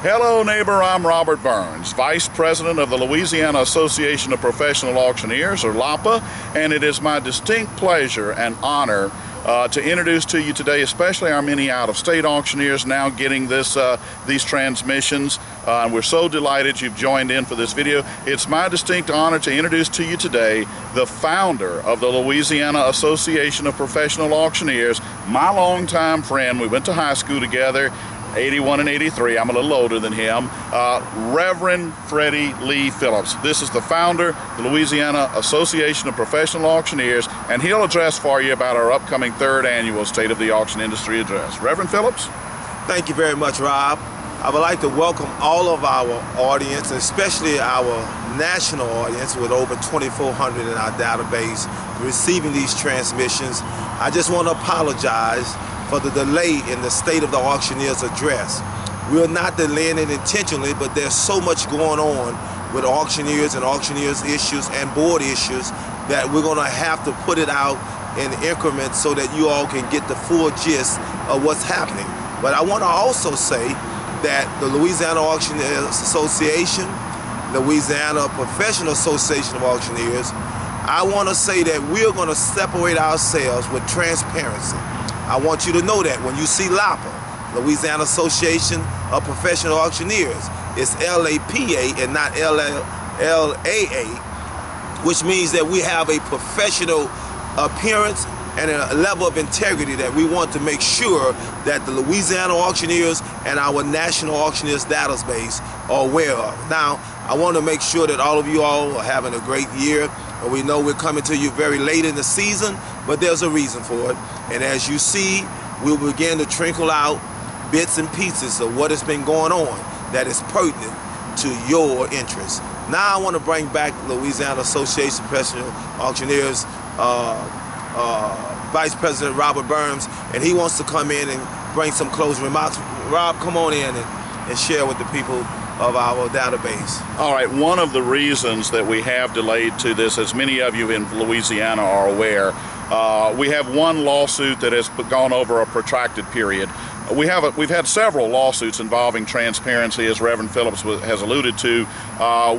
Hello neighbor, I'm Robert Burns, Vice President of the Louisiana Association of Professional Auctioneers, or LAPA, and it is my distinct pleasure and honor to introduce to you today, especially our many out-of-state auctioneers now getting these transmissions. And we're so delighted you've joined in for this video. It's my distinct honor to introduce to you today the founder of the Louisiana Association of Professional Auctioneers, my longtime friend. We went to high school together, 81 and 83, I'm a little older than him, Reverend Freddie Lee Phillips. This is the founder of the Louisiana Association of Professional Auctioneers, and he'll address for you about our upcoming third annual State of the Auction Industry Address. Reverend Phillips? Thank you very much, Rob. I would like to welcome all of our audience, especially our national audience with over 2,400 in our database, receiving these transmissions. I just want to apologize for the delay in the State of the Auctioneers Address. We're not delaying it intentionally, but there's so much going on with auctioneers and auctioneers issues and board issues that we're going to have to put it out in increments so that you all can get the full gist of what's happening. But I want to also say that the Louisiana Auctioneers Association, Louisiana Professional Association of Auctioneers, I want to say that we're going to separate ourselves with transparency. I want you to know that when you see LAPA, Louisiana Association of Professional Auctioneers, it's LAPA and not LAA, which means that we have a professional appearance and a level of integrity that we want to make sure that the Louisiana auctioneers and our national auctioneers database are aware of. Now, I want to make sure that all of you all are having a great year. We know we're coming to you very late in the season, but there's a reason for it. And as you see, we'll begin to trickle out bits and pieces of what has been going on that is pertinent to your interests. Now I want to bring back Louisiana Association of Professional Auctioneers Vice President Robert Burns, and he wants to come in and bring some closing remarks. Rob, come on in and share with the people of our database. All right, one of the reasons that we have delayed to this, as many of you in Louisiana are aware, we have one lawsuit that has gone over a protracted period. We've had several lawsuits involving transparency, as Reverend Phillips has alluded to.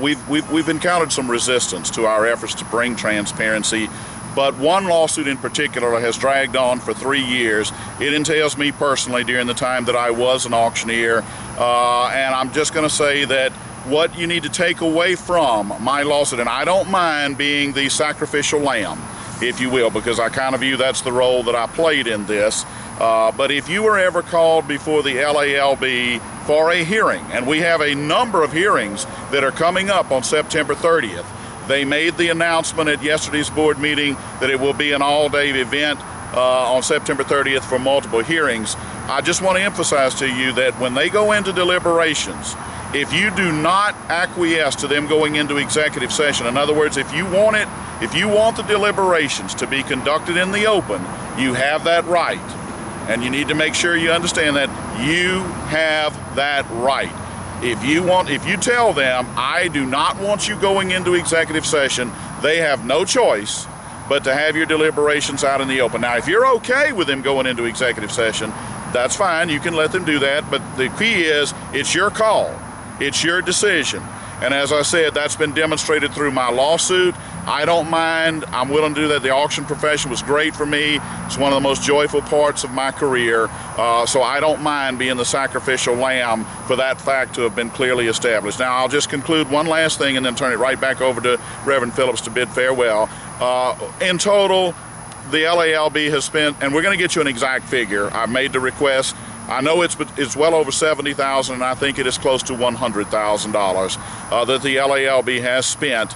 We've encountered some resistance to our efforts to bring transparency. But one lawsuit in particular has dragged on for 3 years. It entails me personally during the time that I was an auctioneer. And I'm just going to say that what you need to take away from my lawsuit, and I don't mind being the sacrificial lamb, if you will, because I kind of view that's the role that I played in this. But if you were ever called before the LALB for a hearing, and we have a number of hearings that are coming up on September 30th, they made the announcement at yesterday's board meeting that it will be an all-day event on September 30th for multiple hearings. I just want to emphasize to you that when they go into deliberations, if you do not acquiesce to them going into executive session, in other words, if you want the deliberations to be conducted in the open, you have that right. And you need to make sure you understand that you have that right. If you tell them, I do not want you going into executive session, they have no choice but to have your deliberations out in the open. Now, if you're okay with them going into executive session, that's fine. You can let them do that. But the key is, it's your call. It's your decision. And as I said, that's been demonstrated through my lawsuit. I don't mind. I'm willing to do that. The auction profession was great for me. It's one of the most joyful parts of my career. So I don't mind being the sacrificial lamb for that fact to have been clearly established. Now, I'll just conclude one last thing and then turn it right back over to Reverend Phillips to bid farewell. In total, the LALB has spent, and we're going to get you an exact figure. I've made the request. I know it's well over $70,000, and I think it is close to $100,000 that the LALB has spent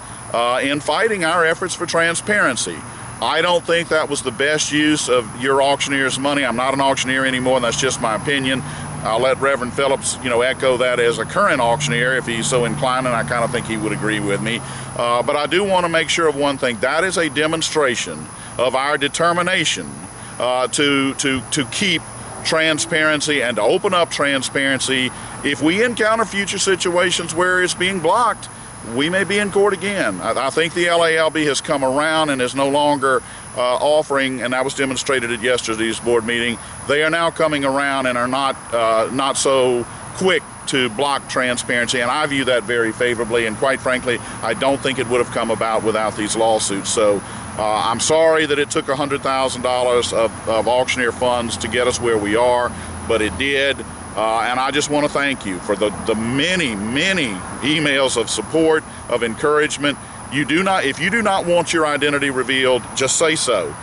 in fighting our efforts for transparency. I don't think that was the best use of your auctioneer's money. I'm not an auctioneer anymore, and that's just my opinion. I'll let Reverend Phillips, echo that as a current auctioneer if he's so inclined, and I kind of think he would agree with me. But I do want to make sure of one thing. That is a demonstration of our determination to keep transparency and to open up transparency. If we encounter future situations where it's being blocked, we may be in court again. I think the LALB has come around and is no longer offering, and that was demonstrated at yesterday's board meeting. They are now coming around and are not so quick to block transparency, and I view that very favorably, and quite frankly, I don't think it would have come about without these lawsuits. So I'm sorry that it took $100,000 of auctioneer funds to get us where we are, but it did. And I just want to thank you for the many, many emails of support, of encouragement. If you do not want your identity revealed, just say so.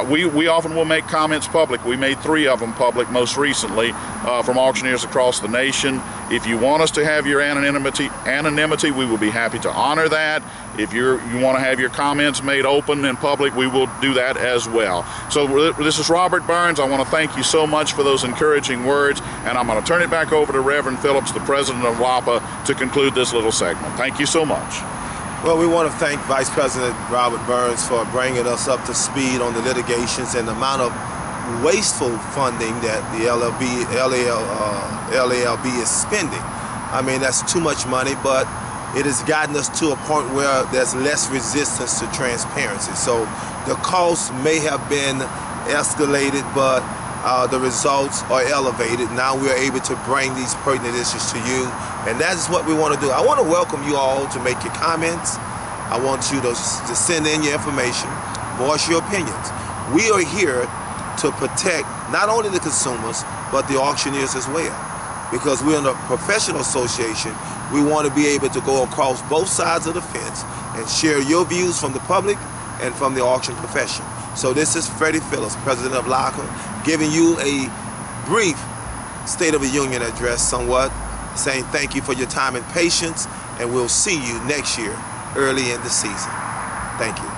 We often will make comments public. We made 3 of them public most recently from auctioneers across the nation. If you want us to have your anonymity, we will be happy to honor that. If you want to have your comments made open and public, we will do that as well. So this is Robert Burns. I want to thank you so much for those encouraging words, and I'm going to turn it back over to Reverend Phillips, the president of WAPA, to conclude this little segment. Thank you so much. Well, we want to thank Vice President Robert Burns for bringing us up to speed on the litigations and the amount of wasteful funding that the LALB is spending. I mean, that's too much money, but it has gotten us to a point where there's less resistance to transparency. So the costs may have been escalated, but the results are elevated. Now we're able to bring these pertinent issues to you, and that is what we want to do. I want to welcome you all to make your comments. I want you to send in your information, voice your opinions. We are here to protect not only the consumers, but the auctioneers as well. Because we're in a professional association, we want to be able to go across both sides of the fence and share your views from the public and from the auction profession. So this is Freddie Phillips, president of LACA, giving you a brief State of the Union address somewhat, saying thank you for your time and patience, and we'll see you next year early in the season. Thank you.